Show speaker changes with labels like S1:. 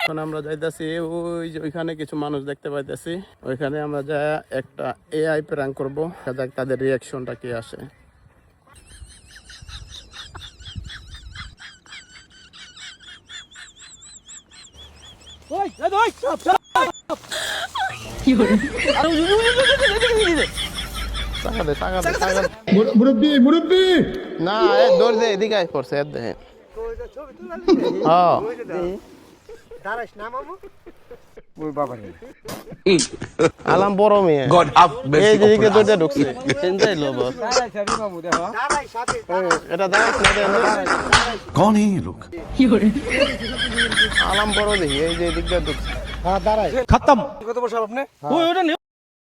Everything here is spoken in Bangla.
S1: এখন আমরা যাইতেছি ওই যে ওইখানে কিছু মানুষ দেখতে পাইতেছি, ওইখানে আমরা যা একটা এআই প্র্যাঙ্ক করবো, তাদের রিয়াকশনটা কি আসে। না দৌড় দে এদিকে করছে দেখে আলাম বড় মেয়ে এই দিকে দৌড়ে ঢুকছে এটা
S2: कौन है ये लोग?
S1: আলাম বড় দেখি এই যে দিকটা ঢুকছে
S3: খতম কত বছর আপনি